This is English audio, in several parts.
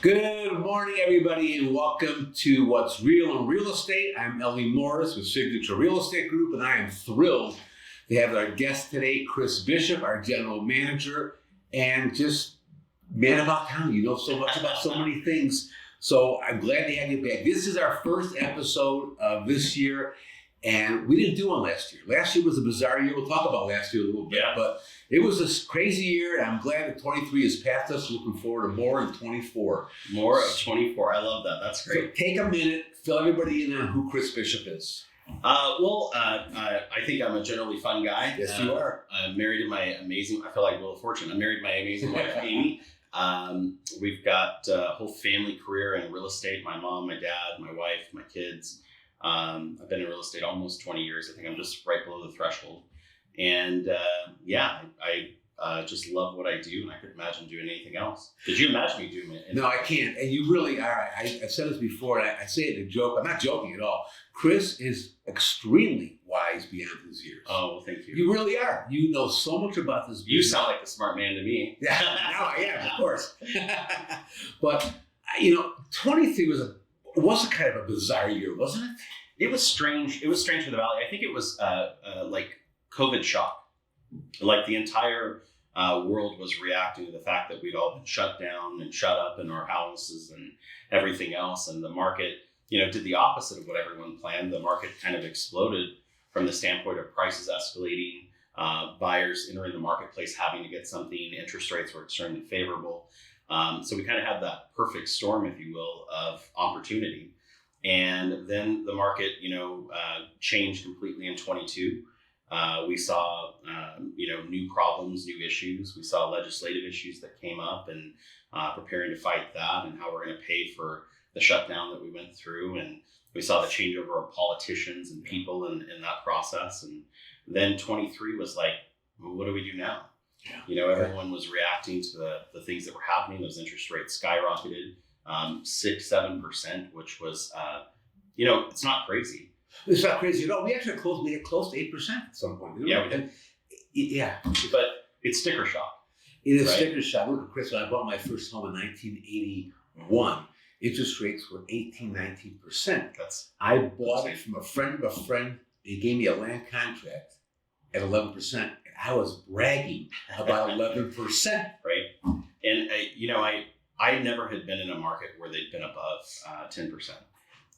Good morning, everybody, and welcome to What's Real in Real Estate. I'm Ellie Morris with Signature Real Estate Group, and I am thrilled to have our guest today, Chris Bishop, our general manager, and just man about town. You know so much about so many things. So I'm glad to have you back. This is our first episode of this year, and we didn't do one last year. Last year was a bizarre year. We'll talk about last year a little bit, but it was a crazy year, and I'm glad that 23 has passed us. Looking forward to more in 24. More of 24. I love that. That's great. So take a minute, fill everybody in on who Chris Bishop is. I think I'm a generally fun guy. Yes, you are. I'm married to my amazing, I feel like Wheel of Fortune. I'm married to my amazing wife, Amy. We've got a whole family career in real estate. My mom, my dad, my wife, my kids. I've been in real estate almost 20 years. I think I'm just right below the threshold. And I just love what I do, and I couldn't imagine doing anything else. Did you imagine me doing it? No, I can't. And you really are. I've said this before, and I say it in a joke. I'm not joking at all. Chris is extremely wise beyond his years. Oh, well, thank you. You really are. You know so much about this business. You sound like a smart man to me. Yeah, no, I am, of course. But, 23 was kind of a bizarre year, wasn't it? It was strange. It was strange for the Valley. I think it was like COVID shock. Like the entire world was reacting to the fact that we'd all been shut down and shut up in our houses and everything else. And the market, did the opposite of what everyone planned. The market kind of exploded from the standpoint of prices escalating, buyers entering the marketplace having to get something. Interest rates were extremely favorable. So we kind of had that perfect storm, if you will, of opportunity. And then the market, changed completely in 22. We saw, new problems, new issues. We saw legislative issues that came up and preparing to fight that and how we're going to pay for the shutdown that we went through. And we saw the changeover of politicians and people in that process. And then 23 was like, well, what do we do now? Yeah. Everyone was reacting to the things that were happening. Those interest rates skyrocketed 6-7%, which was, it's not crazy. It's not crazy at all. We actually made it close to 8% at some point. Yeah, we did. Yeah. But it's sticker shock. It is sticker shock. Look at Chris, when I bought my first home in 1981, interest rates were 18-19%. I bought it from a friend of a friend. He gave me a land contract at 11%. And I was bragging about 11%. Right. And, I never had been in a market where they'd been above 10%.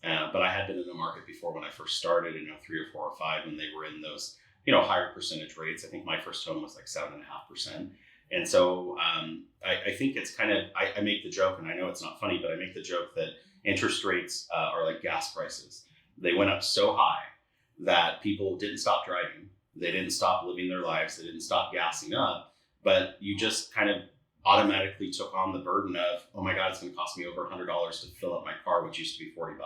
But I had been in the market before when I first started, 3 or 4 or 5, and they were in those, higher percentage rates. I think my first home was like 7.5%. And so I think it's kind of, I make the joke, and I know it's not funny, but I make the joke that interest rates are like gas prices. They went up so high that people didn't stop driving. They didn't stop living their lives. They didn't stop gassing up, but you just kind of automatically took on the burden of, oh my God, it's going to cost me over $100 to fill up my car, which used to be $40.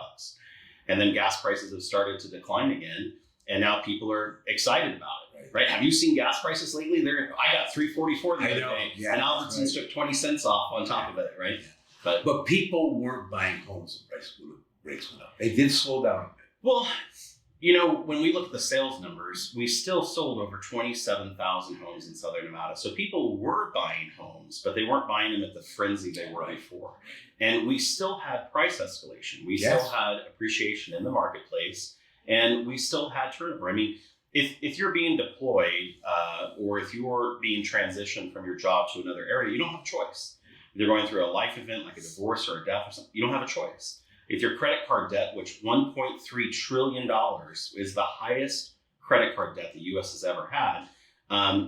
And then gas prices have started to decline again. And now people are excited about it, right? Have you seen gas prices lately? I got $3.44 the other day, and Albertsons took 20 cents off on top of it, right? But people weren't buying homes when rates went up. They did slow down a bit. Well, when we look at the sales numbers, we still sold over 27,000 homes in Southern Nevada. So people were buying homes, but they weren't buying them at the frenzy they were before. And we still had price escalation. We still had appreciation in the marketplace, and we still had turnover. I mean, if you're being deployed or if you're being transitioned from your job to another area, you don't have a choice. If you're going through a life event like a divorce or a death or something, you don't have a choice. If your credit card debt, which $1.3 trillion is the highest credit card debt the U.S. has ever had,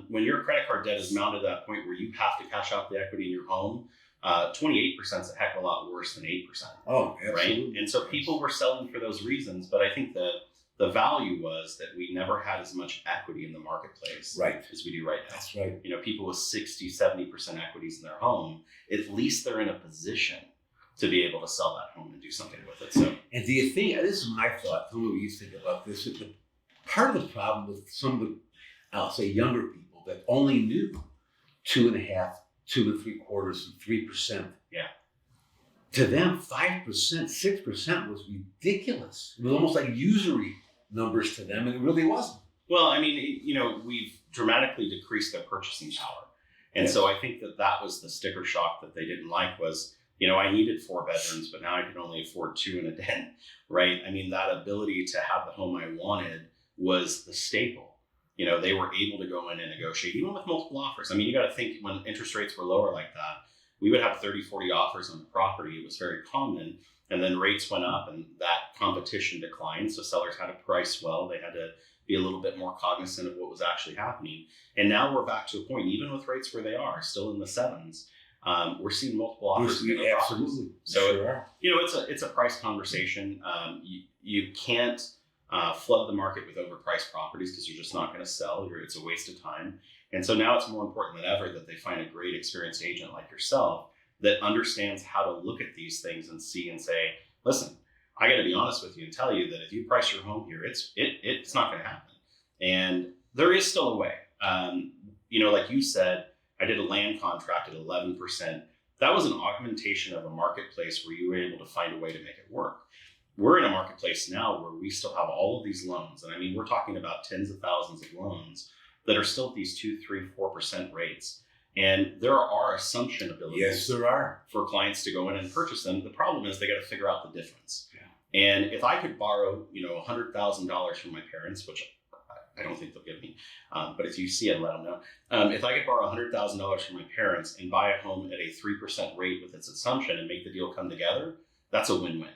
when your credit card debt is mounted to that point where you have to cash out the equity in your home, 28% is a heck of a lot worse than 8%. Oh, absolutely. Right? And so people were selling for those reasons, but I think the value was that we never had as much equity in the marketplace as we do right now. That's right. People with 60-70% equities in their home, at least they're in a position to be able to sell that home and do something with it. So, and do you think, this is my thought, tell me what you think about this, that part of the problem with some of the, I'll say, younger people that only knew 2.5%, 2 3/4, and 3%. Yeah. To them, 5%, 6% was ridiculous. It was almost like usury numbers to them, and it really wasn't. Well, I mean, we've dramatically decreased their purchasing power. And so I think that was the sticker shock that they didn't like was I needed 4 bedrooms, but now I can only afford 2 and a den, right? I mean, that ability to have the home I wanted was the staple. They were able to go in and negotiate, even with multiple offers. I mean, you got to think when interest rates were lower like that, we would have 30, 40 offers on the property. It was very common. And then rates went up and that competition declined. So sellers had to price well. They had to be a little bit more cognizant of what was actually happening. And now we're back to a point, even with rates where they are still in the 7s, we're seeing multiple offers. Absolutely. So, sure. it's a price conversation. You can't flood the market with overpriced properties because you're just not going to sell. It's a waste of time. And so now it's more important than ever that they find a great experienced agent like yourself that understands how to look at these things and see and say, listen, I got to be honest with you and tell you that if you price your home here, it's not going to happen. And there is still a way. Like you said, I did a land contract at 11%. That was an augmentation of a marketplace where you were able to find a way to make it work. We're in a marketplace now where we still have all of these loans. And I mean, we're talking about tens of thousands of loans that are still at these 2, 3, 4% rates. And there are assumption abilities. Yes, there are. For clients to go in and purchase them. The problem is they got to figure out the difference. Yeah. And if I could borrow, $100,000 from my parents, which I don't think they'll give me, but if you see it, let them know. If I could borrow $100,000 from my parents and buy a home at a 3% rate with its assumption and make the deal come together, that's a win-win.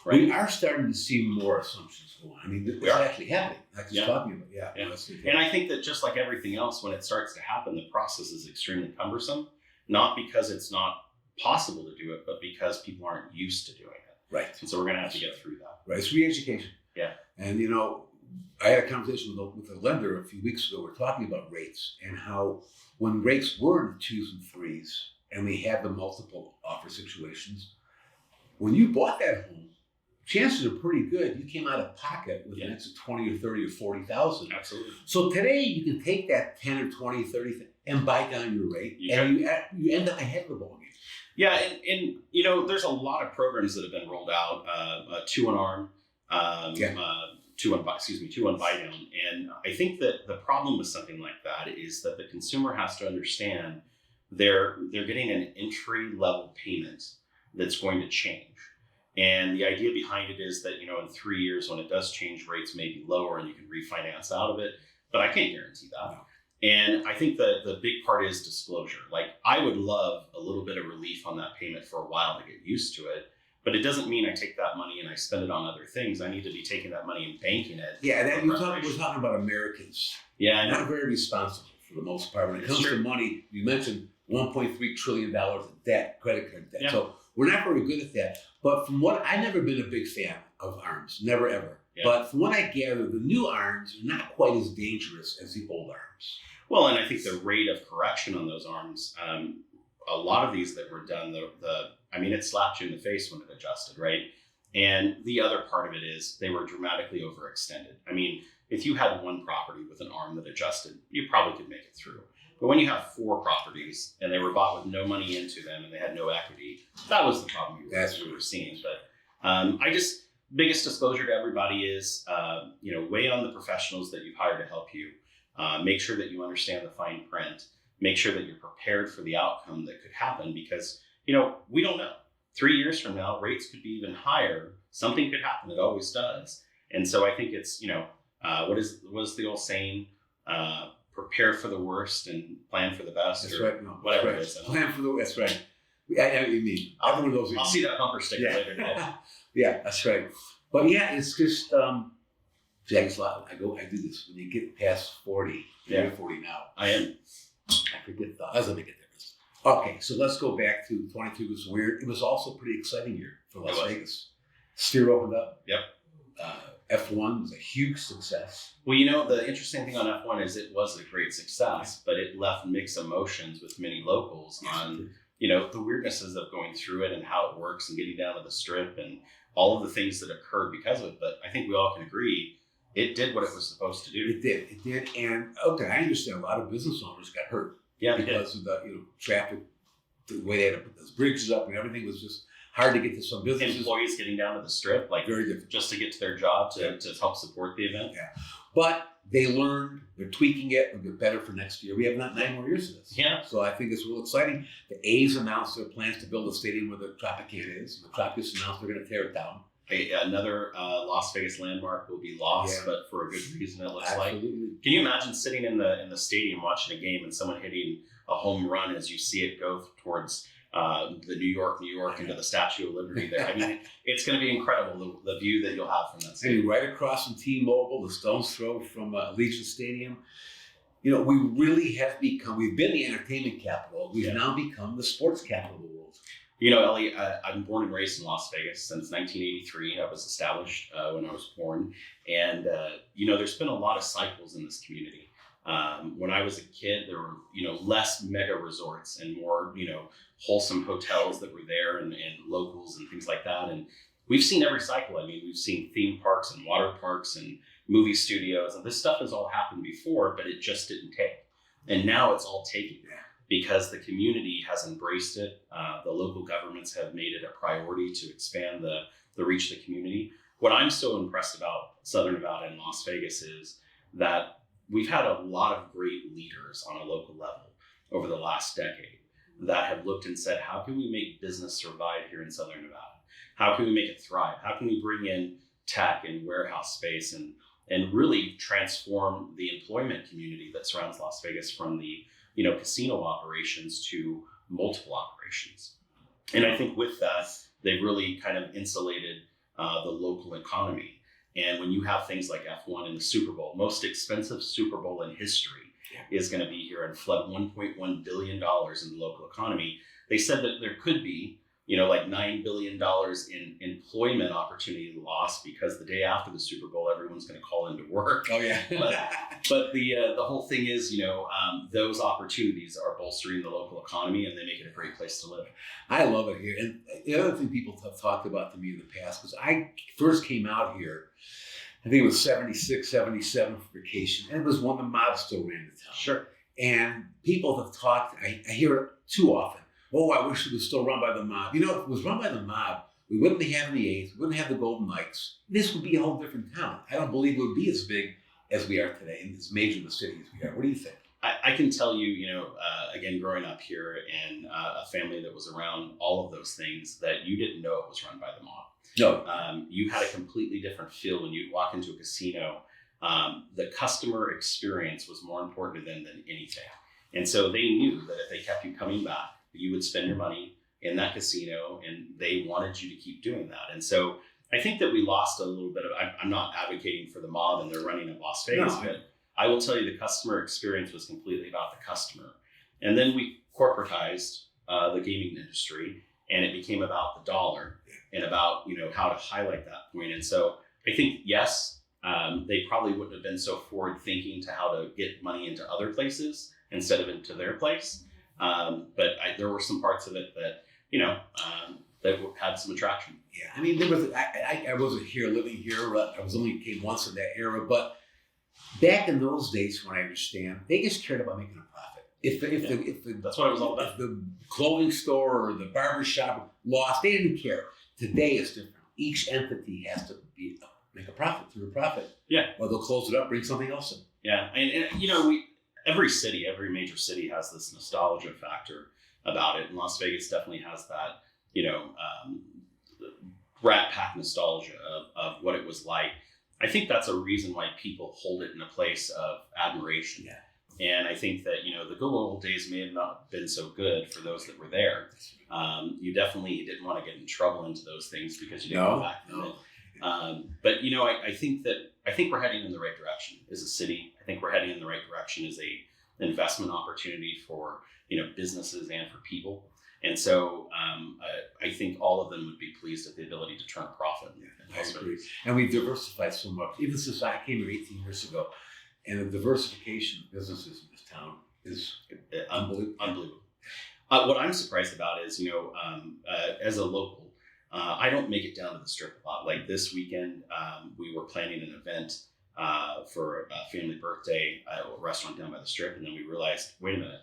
Right? We are starting to see more assumptions go on. I mean, it's actually happening. Like just talking about, yeah. And I think that just like everything else, when it starts to happen, the process is extremely cumbersome. Not because it's not possible to do it, but because people aren't used to doing it. Right. And so we're going to have to get through that. Right. It's re-education. Yeah. And I had a conversation with a lender a few weeks ago. We're talking about rates and how when rates were in the 2s and 3s, and we had the multiple offer situations, when you bought that home, chances are pretty good you came out of pocket with an extra 20 or 30 or 40,000. Absolutely. So today you can take that 10 or 20, 30 and buy down your rate, you end up ahead of the ballgame. Yeah, and there's a lot of programs that have been rolled out. 2-1-ARM, 2-1 buy down, and I think that the problem with something like that is that the consumer has to understand they're getting an entry level payment that's going to change. And the idea behind it is that, in 3 years, when it does change, rates may be lower and you can refinance out of it, but I can't guarantee that. No. And I think that the big part is disclosure. Like, I would love a little bit of relief on that payment for a while to get used to it, but it doesn't mean I take that money and I spend it on other things. I need to be taking that money and banking it. Yeah, we're talking about Americans. Yeah, I know. Not very responsible for the most part. When it comes to money, you mentioned $1.3 trillion of debt, credit card debt. Yeah. So we're not very good at that. But from what I've never been a big fan of ARMs, never ever. Yeah. But from what I gather, the new ARMs are not quite as dangerous as the old ARMs. Well, and I think the rate of correction on those ARMs, a lot of these that were done, it slapped you in the face when it adjusted, right? And the other part of it is they were dramatically overextended. I mean, if you had one property with an ARM that adjusted, you probably could make it through. But when you have 4 properties and they were bought with no money into them and they had no equity, that was the problem we were seeing. But biggest disclosure to everybody is, weigh on the professionals that you've hired to help you. Make sure that you understand the fine print. Make sure that you're prepared for the outcome that could happen because, we don't know. 3 years from now, rates could be even higher. Something could happen. It always does. And so I think it's, what is the old saying? Prepare for the worst and plan for the best. That's right. No, whatever right. it is. Plan for the that's right. I know what you mean. I'll see that bumper sticker later today. Yeah, that's right. But yeah, it's just I do this when you get past 40. You're 40 now. I am. I forget that. Doesn't make a difference. Okay, so let's go back to 22 was weird. It was also a pretty exciting year for Las Vegas. Sphere opened up. Yep. F1 was a huge success. Well, the interesting thing on F1 is it was a great success, but it left mixed emotions with many locals on, the weirdnesses of going through it and how it works and getting down to the strip and all of the things that occurred because of it. But I think we all can agree it did what it was supposed to do. It did. And okay, I understand a lot of business owners got hurt because of the traffic, the way they had to put those bridges up and everything was just hard to get to some businesses. Employees getting down to the strip, like very different, just to get to their job to help support the event. Yeah. But they learned, they're tweaking it, it'll get better for next year. We have not 9 more years of this. Yeah. So I think it's real exciting. The A's announced their plans to build a stadium where the Tropicana is. The Trop just announced they're going to tear it down. Another Las Vegas landmark will be lost, but for a good reason, it looks like. Can you imagine sitting in the stadium watching a game and someone hitting a home run as you see it go towards the New York, into the Statue of Liberty there? I mean, it's going to be incredible, the view that you'll have from that stadium. And right across from T-Mobile, the stone's throw from Allegiant Stadium. You know, we really have become, we've been the entertainment capital. We've now become the sports capital of the world. You know, Ellie, I'm born and raised in Las Vegas since 1983. I was established when I was born. And, you know, there's been a lot of cycles in this community. When I was a kid, there were, you know, less mega resorts and more, you know, wholesome hotels that were there and locals and things like that. And we've seen every cycle. I mean, we've seen theme parks and water parks and movie studios. And this stuff has all happened before, but it just didn't take. And now it's all taking. Because the community has embraced it. The local governments have made it a priority to expand the reach of the community. What I'm so impressed about Southern Nevada and Las Vegas is that we've had a lot of great leaders on a local level over the last decade that have looked and said, how can we make business survive here in Southern Nevada? How can we make it thrive? How can we bring in tech and warehouse space and really transform the employment community that surrounds Las Vegas from the casino operations to multiple operations. And I think with that, they've really kind of insulated the local economy. And when you have things like F1 and the Super Bowl, most expensive Super Bowl in history is going to be here and flood $1.1 billion in the local economy. They said that there could be, like $9 billion in employment opportunity lost because the day after the Super Bowl, everyone's going to call into work. Oh yeah. but the whole thing is, those opportunities are bolstering the local economy and they make it a great place to live. I love it here. And the other thing people have talked about to me in the past, because I first came out here, I think it was 76, 77 for vacation. And it was when the mob still ran the town. Sure. And people have talked, I hear it too often. Oh, I wish it was still run by the mob. If it was run by the mob, we wouldn't have the A's, we wouldn't have the Golden Knights. This would be a whole different town. I don't believe it would be as big as we are today and as major in the city as we are. What do you think? I can tell you, again, growing up here and a family that was around all of those things, that you didn't know it was run by the mob. No. You had a completely different feel when you'd walk into a casino. The customer experience was more important to them than anything. And so they knew that if they kept you coming back, you would spend your money in that casino and they wanted you to keep doing that. And so I think that we lost a little bit of, I'm not advocating for the mob and they're running in Las Vegas, but I will tell you the customer experience was completely about the customer. And then we corporatized the gaming industry and it became about the dollar and about, how to highlight that point. And so I think, yes, they probably wouldn't have been so forward thinking to how to get money into other places instead of into their place. But there were some parts of it that, that had some attraction. Yeah, I mean, there was. I wasn't here, living here. I only came once in that era. But back in those days, from what I understand, they just cared about making a profit. That's what it was all about. If the clothing store or the barber shop lost, they didn't care. Today it's different. Each entity has to make a profit through a profit. Yeah. Or they'll close it up, bring something else in. Yeah, and every major city has this nostalgia factor about it. And Las Vegas definitely has that, Rat Pack nostalgia of what it was like. I think that's a reason why people hold it in a place of admiration. Yeah. And I think that, the good old days may have not been so good for those that were there. You definitely didn't want to get in trouble into those things because you didn't go back from it. But I think we're heading in the right direction as a city. I think we're heading in the right direction as a investment opportunity for businesses and for people. And so I think all of them would be pleased at the ability to turn a profit. I agree. And we've diversified so much. Even since I came here 18 years ago, and the diversification of businesses in this town is unbelievable. What I'm surprised about is, as a local, I don't make it down to the Strip a lot. Like this weekend, we were planning an event for a family birthday at a restaurant down by the Strip, and then we realized, wait a minute,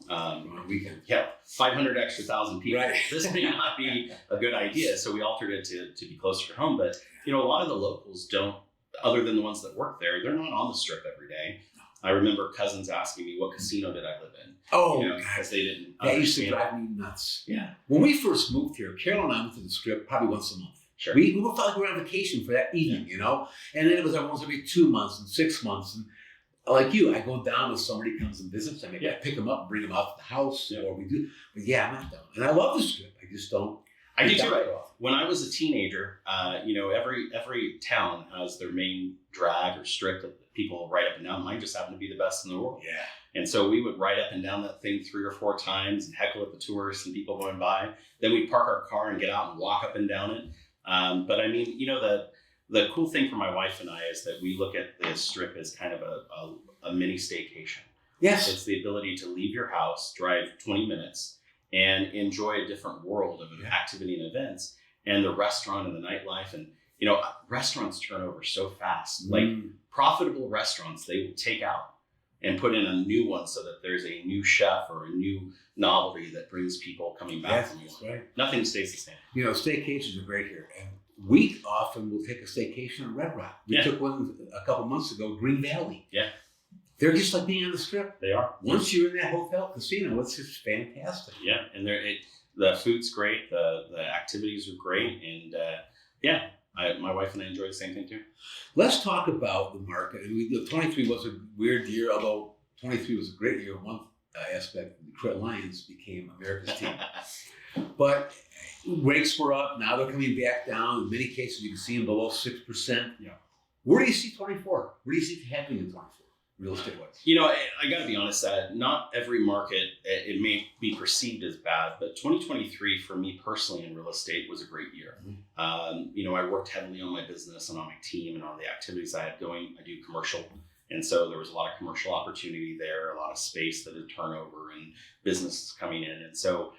on a weekend. Yeah, 500 extra thousand people. Right. This may not be a good idea, so we altered it to be closer to home. But a lot of the locals don't other than the ones that work there, they're not on the strip every day. I remember cousins asking me, what casino did I live in? Oh, because they didn't that used to understand. drive me nuts. Yeah. When we first moved here, Carol and I went to the strip probably once a month. Sure. We felt like we were on vacation for that evening, you know? And then it was once every 2 months and 6 months. And like you, I go down if somebody comes and visits. I maybe I pick them up and bring them out to the house, or we do. But yeah, I'm not down. And I love the strip. I just don't. I do too. When I was a teenager, every town has their main drag or strip that people ride up and down. Mine just happened to be the best in the world. Yeah. And so we would ride up and down that thing 3 or 4 times and heckle at the tourists and people going by. Then we'd park our car and get out and walk up and down it. But I mean, the cool thing for my wife and I is that we look at this strip as kind of a mini staycation. Yes. It's the ability to leave your house, drive 20 minutes, and enjoy a different world of activity and events, and the restaurant and the nightlife. And, restaurants turn over so fast. Like profitable restaurants, they will take out and put in a new one so that there's a new chef or a new novelty that brings people coming back. Yes, that's right. Nothing stays the same. Staycations are great here. And we often will take a staycation in Red Rock. We took one a couple months ago, Green Valley. Yeah. They're just like being on the strip. They are. Once you're in that hotel casino, it's just fantastic. Yeah, and the food's great, the activities are great, and my wife and I enjoy the same thing too. Let's talk about the market. And 23 was a weird year, although 23 was a great year. One aspect, the Detroit Lions became America's team. But rates were up. Now they're coming back down. In many cases, you can see them below 6%. Yeah. Where do you see 24? Where do you see it happening in 24? Real estate wise? I got to be honest that not every market, it may be perceived as bad, but 2023 for me personally in real estate was a great year. Mm-hmm. I worked heavily on my business and on my team and on the activities I had going. I do commercial. And so there was a lot of commercial opportunity there, a lot of space that had turnover and businesses coming in. And so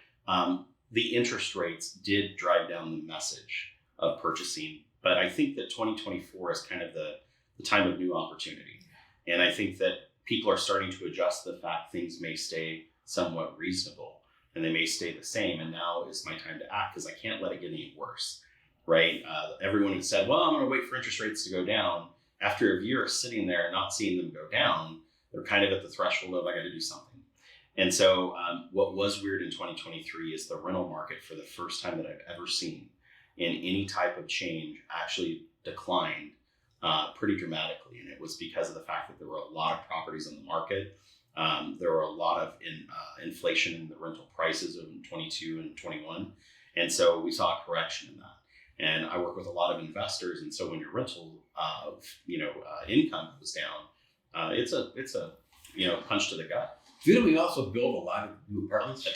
the interest rates did drive down the message of purchasing. But I think that 2024 is kind of the time of new opportunity. And I think that people are starting to adjust to the fact things may stay somewhat reasonable and they may stay the same. And now is my time to act because I can't let it get any worse, right? Everyone had said, well, I'm going to wait for interest rates to go down. After a year of sitting there and not seeing them go down, they're kind of at the threshold of I got to do something. And so what was weird in 2023 is the rental market for the first time that I've ever seen in any type of change actually declined pretty dramatically. And it was because of the fact that there were a lot of properties on the market. There were a lot of inflation in the rental prices in 22 and 21. And so we saw a correction in that. And I work with a lot of investors. And so when your rental, income goes down, it's a punch to the gut. Didn't we also build a lot of new apartments? A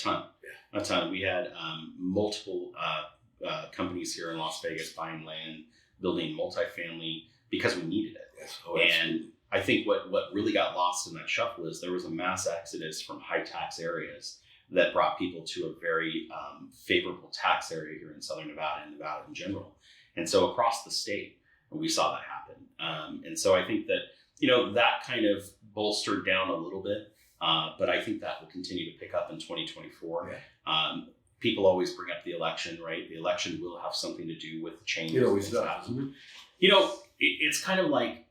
ton. We had multiple companies here in Las Vegas buying land, building multifamily because we needed it. Yes. And I think what really got lost in that shuffle is there was a mass exodus from high tax areas that brought people to a very favorable tax area here in Southern Nevada and Nevada in general. And so across the state, we saw that happen. And so I think that, that kind of bolstered down a little bit, but I think that will continue to pick up in 2024. Yeah. People always bring up the election, right? The election will have something to do with the changes. It always does. It's kind of like,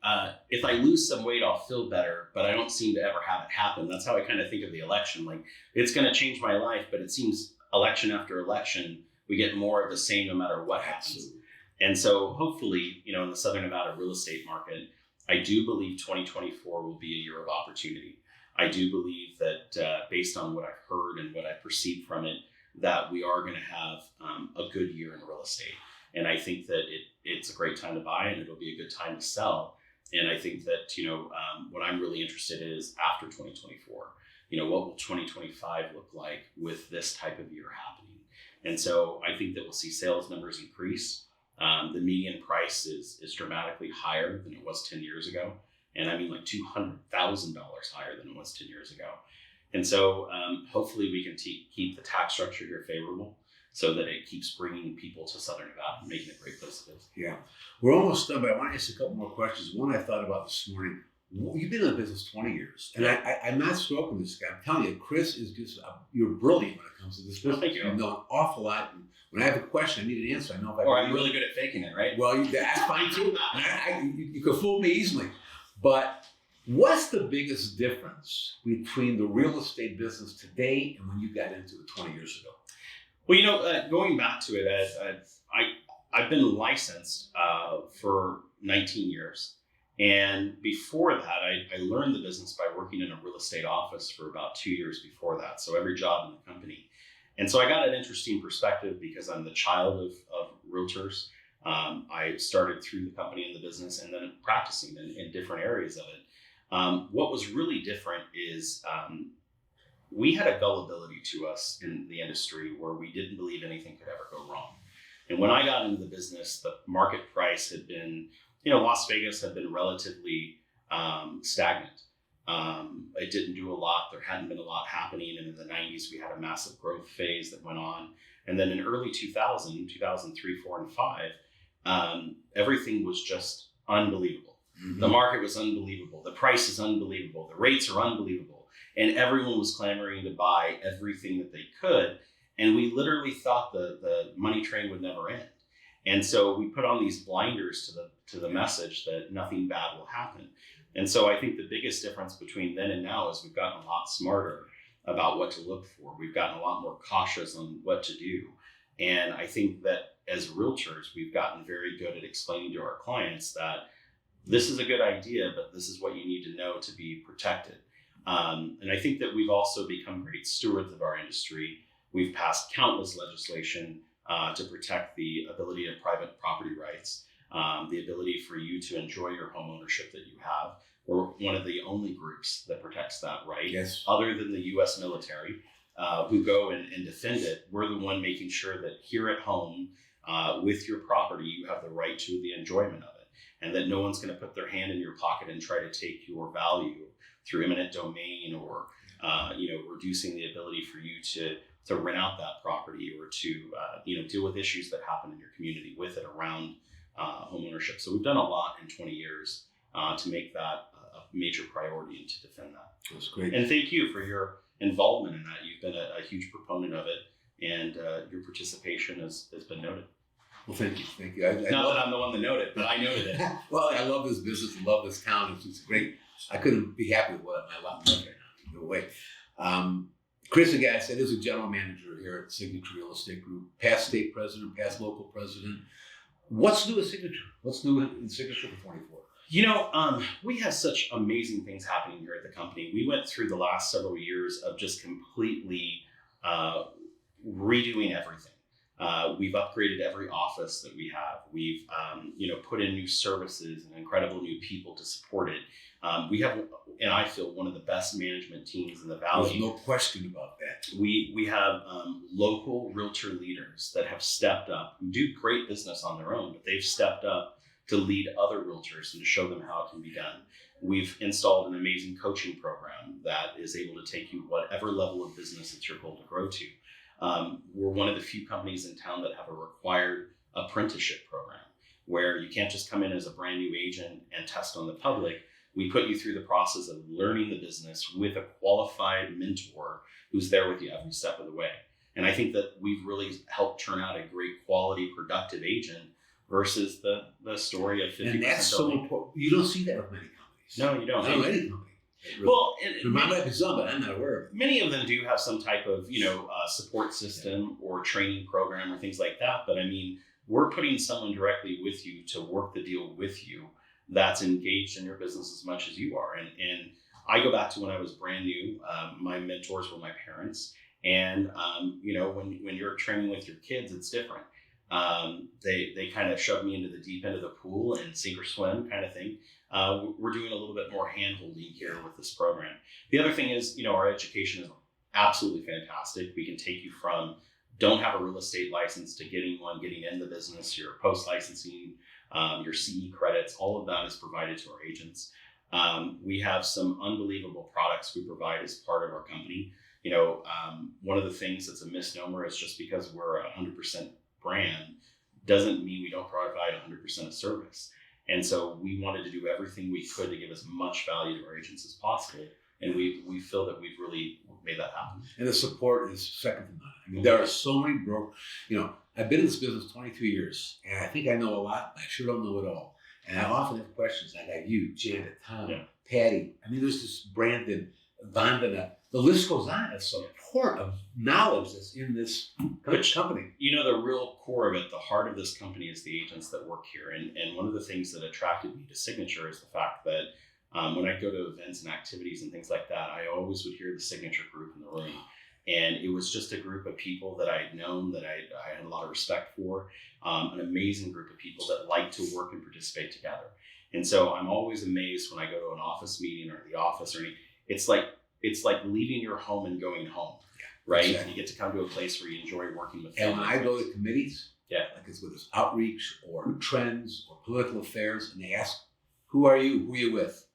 if I lose some weight, I'll feel better, but I don't seem to ever have it happen. That's how I kind of think of the election. Like, it's going to change my life, but it seems election after election, we get more of the same no matter what happens. Absolutely. And so hopefully, in the Southern Nevada real estate market, I do believe 2024 will be a year of opportunity. I do believe that based on what I've heard and what I perceive from it, that we are going to have a good year in real estate. And I think that it's a great time to buy and it'll be a good time to sell. And I think that, what I'm really interested in is after 2024, what will 2025 look like with this type of year happening? And so I think that we'll see sales numbers increase. The median price is dramatically higher than it was 10 years ago. And I mean like $200,000 higher than it was 10 years ago. And so hopefully we can keep the tax structure here favorable so that it keeps bringing people to Southern Nevada and making it a great place to live. Yeah. We're almost done, but I want to ask a couple more questions. One I thought about this morning. You've been in the business 20 years, and I'm not stroking this guy. I'm telling you, Chris is just, you're brilliant when it comes to this business. Thank you. You know an awful lot. And when I have a question, I need an answer. I know if I Or I'm really good at faking it, right? Well, that's fine too. You can fool me easily. But what's the biggest difference between the real estate business today and when you got into it 20 years ago? Well, going back to it, I've been licensed for 19 years. And before that, I learned the business by working in a real estate office for about 2 years before that. So every job in the company. And so I got an interesting perspective because I'm the child of realtors. I started through the company in the business and then practicing in different areas of it. What was really different is we had a gullibility to us in the industry where we didn't believe anything could ever go wrong. And when I got into the business, the market price had been, Las Vegas had been relatively stagnant. It didn't do a lot. There hadn't been a lot happening. And in the 90s, we had a massive growth phase that went on. And then in early 2003, 4, and 5, everything was just unbelievable. Mm-hmm. The market was unbelievable. The price is unbelievable. The rates are unbelievable. And everyone was clamoring to buy everything that they could. And we literally thought the money train would never end. And so we put on these blinders to the message that nothing bad will happen. And so I think the biggest difference between then and now is we've gotten a lot smarter about what to look for. We've gotten a lot more cautious on what to do. And I think that as realtors, we've gotten very good at explaining to our clients that this is a good idea, but this is what you need to know to be protected. And I think that we've also become great stewards of our industry. We've passed countless legislation to protect the ability of private property rights, the ability for you to enjoy your home ownership that you have. We're one of the only groups that protects that right, yes, other than the U.S. military, who go and defend it. We're the one making sure that here at home, with your property, you have the right to the enjoyment of it, and that no one's going to put their hand in your pocket and try to take your value through eminent domain or reducing the ability for you to rent out that property or to deal with issues that happen in your community with it around home ownership. So we've done a lot in 20 years to make that a major priority and to defend that. That's great. And thank you for your involvement in that. You've been a huge proponent of it, and your participation has been noted. Well, thank you. Not that I'm the one that noted, but I noted it. Well, I love this business. I love this town. It's great. I couldn't be happy with what my lot was right now. No way. Chris, again, I said, is a general manager here at Signature Real Estate Group, past state president, past local president. What's new at Signature? What's new in Signature for 24? We have such amazing things happening here at the company. We went through the last several years of just completely redoing everything. We've upgraded every office that we have. We've, put in new services and incredible new people to support it. We have, and I feel, one of the best management teams in the Valley. There's no question about that. We have local realtor leaders that have stepped up, who do great business on their own, but they've stepped up to lead other realtors and to show them how it can be done. We've installed an amazing coaching program that is able to take you whatever level of business it's your goal to grow to. We're one of the few companies in town that have a required apprenticeship program where you can't just come in as a brand new agent and test on the public. We put you through the process of learning the business with a qualified mentor who's there with you every step of the way. And I think that we've really helped turn out a great quality, productive agent versus the story of 50%. And that's so important. You don't see that with many companies. No, you don't. No, any company. Really. Well, there might be some, but I'm not aware of it. Many of them do have some type of, support system or training program or things like that. But I mean, we're putting someone directly with you to work the deal with you that's engaged in your business as much as you are. And I go back to when I was brand new. My mentors were my parents. And, when you're training with your kids, it's different. They kind of shoved me into the deep end of the pool and sink or swim kind of thing. We're doing a little bit more hand-holding here with this program. The other thing is, our education is absolutely fantastic. We can take you from don't have a real estate license to getting one, getting in the business, your post-licensing, your CE credits, all of that is provided to our agents. We have some unbelievable products we provide as part of our company. One of the things that's a misnomer is just because we're a 100% brand doesn't mean we don't provide 100% of service. And so we wanted to do everything we could to give as much value to our agents as possible. And we feel that we've really made that happen. And the support is second to none. I mean, there are so many I've been in this business 22 years, and I think I know a lot, but I sure don't know it all. And I often have questions. I got you, Janet, Tom, Patty. I mean, there's this Brandon, Vandana. The list goes on of support of knowledge that's in this company. You know, the real core of it, the heart of this company is the agents that work here. And one of the things that attracted me to Signature is the fact that when I go to events and activities and things like that, I always would hear the Signature group in the room. And it was just a group of people that I had known, that I had a lot of respect for, an amazing group of people that like to work and participate together. And so I'm always amazed when I go to an office meeting or the office or anything. It's like leaving your home and going home, right? Exactly. And you get to come to a place where you enjoy working with family. And when I go to committees, like it's whether it's outreach or trends or political affairs, and they ask, who are you? Who are you with?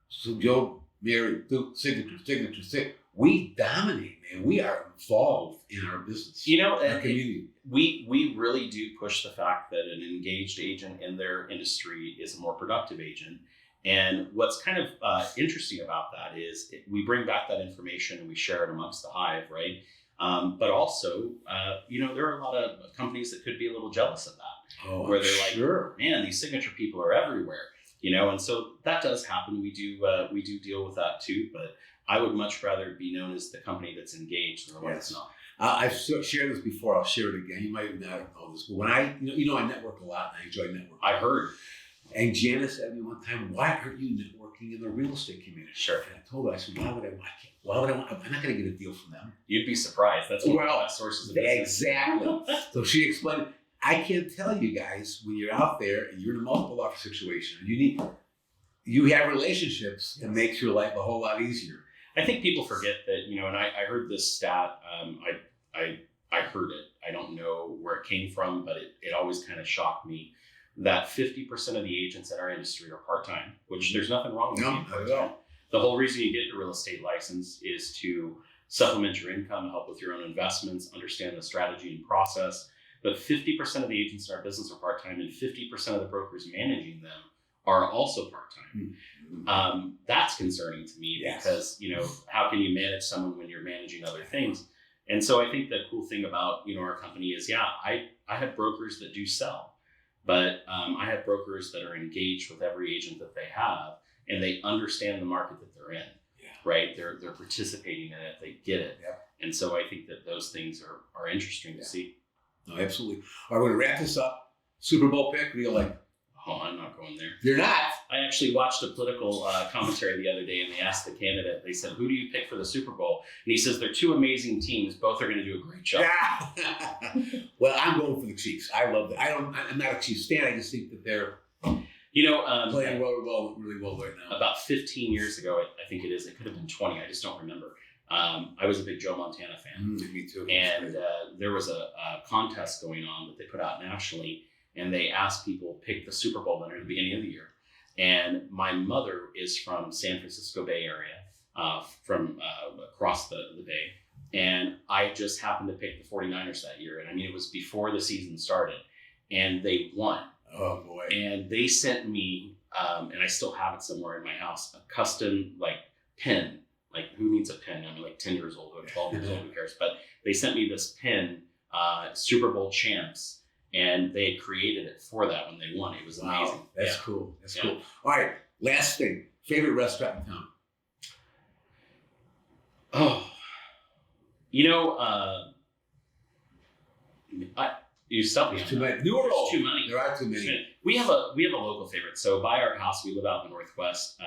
So Joe, Mary, Duke, Signature. We dominate, man. We are involved in our business. You know, our community. We really do push the fact that an engaged agent in their industry is a more productive agent. And what's kind of interesting about that is we bring back that information and we share it amongst the hive, right? But also, there are a lot of companies that could be a little jealous of that, where they're like, man, these Signature people are everywhere, and so that does happen. We do deal with that too, but I would much rather be known as the company that's engaged than the one that's not. I've shared this before. I'll share it again. You might not know this, but when I network a lot and I enjoy networking. I heard. And Janice said to me one time, why aren't you networking in the real estate community? Sure. And I told her, I said, why would I want? I'm not going to get a deal from them. You'd be surprised. That's one of the best sources of business. Exactly. So she explained, I can't tell you guys, when you're out there and you're in a multiple offer situation, you have relationships that makes your life a whole lot easier. I think people forget that, and I heard this stat, I heard it. I don't know where it came from, but it always kind of shocked me that 50% of the agents in our industry are part-time, which there's nothing wrong with being part-time. The whole reason you get a real estate license is to supplement your income, help with your own investments, understand the strategy and process. But 50% of the agents in our business are part-time, and 50% of the brokers managing them are also part-time. Mm-hmm. That's concerning to me because, how can you manage someone when you're managing other things? And so I think the cool thing about, our company is, I have brokers that do sell, but I have brokers that are engaged with every agent that they have, and they understand the market that they're in, right? They're participating in it, they get it. Yeah. And so I think that those things are interesting to see. No, absolutely. All right, we're going to wrap this up. Super Bowl pick, what do you like? Oh, I'm not going there. You're not? I actually watched a political commentary the other day, and they asked the candidate, they said, who do you pick for the Super Bowl? And he says, they're two amazing teams. Both are going to do a great job. Well, I'm going for the Chiefs. I love that. I'm not a Chiefs fan. I just think that they're playing really well right now. About 15 years ago, I think it is. It could have been 20. I just don't remember. I was a big Joe Montana fan. Me too. And there was a contest going on that they put out nationally, and they asked people pick the Super Bowl winner at the beginning of the year. And my mother is from San Francisco Bay Area, from across the Bay. And I just happened to pick the 49ers that year. And I mean, it was before the season started, and they won. Oh boy. And they sent me, and I still have it somewhere in my house, a custom pin. Who needs a pin? I'm 10 years old or 12 years old, who cares? But they sent me this pin, Super Bowl champs. And they had created it for that when they won. It was amazing. Wow, that's cool. That's cool. All right, last thing. Favorite restaurant in town? Oh, you stumped me. Too many. New or old? Too many. There are too many. We have a local favorite. So by our house, we live out in the Northwest.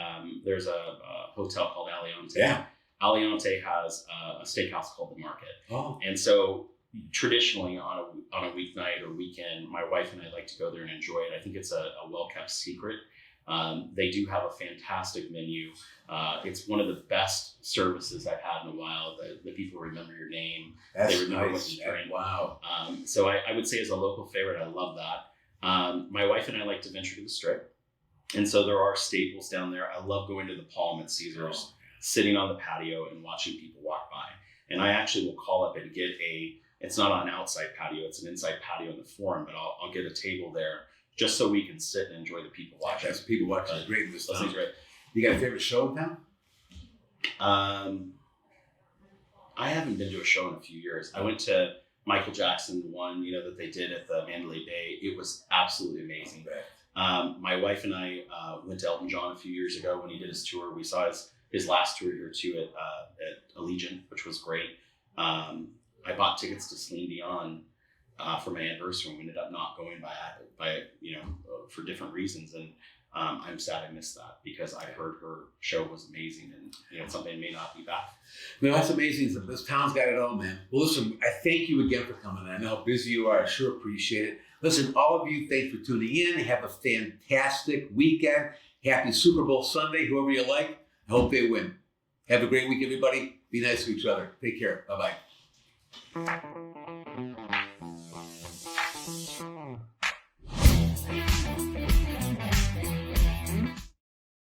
There's a hotel called Aliante. Yeah. Aliante has a steakhouse called The Market. Oh. And so traditionally on a weeknight or weekend, my wife and I like to go there and enjoy it. I think it's a well-kept secret. They do have a fantastic menu. It's one of the best services I've had in a while. The people remember your name. That's they remember nice. what you drink. Wow. So I would say as a local favorite, I love that. My wife and I like to venture to the Strip. And so there are staples down there. I love going to the Palm at Caesars, sitting on the patio and watching people walk by. And I actually will call up and get it's not an outside patio, it's an inside patio in the Forum, but I'll get a table there just so we can sit and enjoy the people watching. That's people watching is great in this town. Great. You got a favorite show in town? I haven't been to a show in a few years. I went to Michael Jackson one, that they did at the Mandalay Bay. It was absolutely amazing. My wife and I went to Elton John a few years ago when he did his tour. We saw his last tour here too at Allegiant, which was great. I bought tickets to Celine Dion for my anniversary. We ended up not going for different reasons, and I'm sad I missed that because I heard her show was amazing, and something may not be back. No, that's amazing. This town's got it all, man. Well, listen, I thank you again for coming. I know how busy you are. I sure appreciate it. Listen, all of you, thanks for tuning in. Have a fantastic weekend. Happy Super Bowl Sunday, whoever you like. I hope they win. Have a great week, everybody. Be nice to each other. Take care. Bye-bye.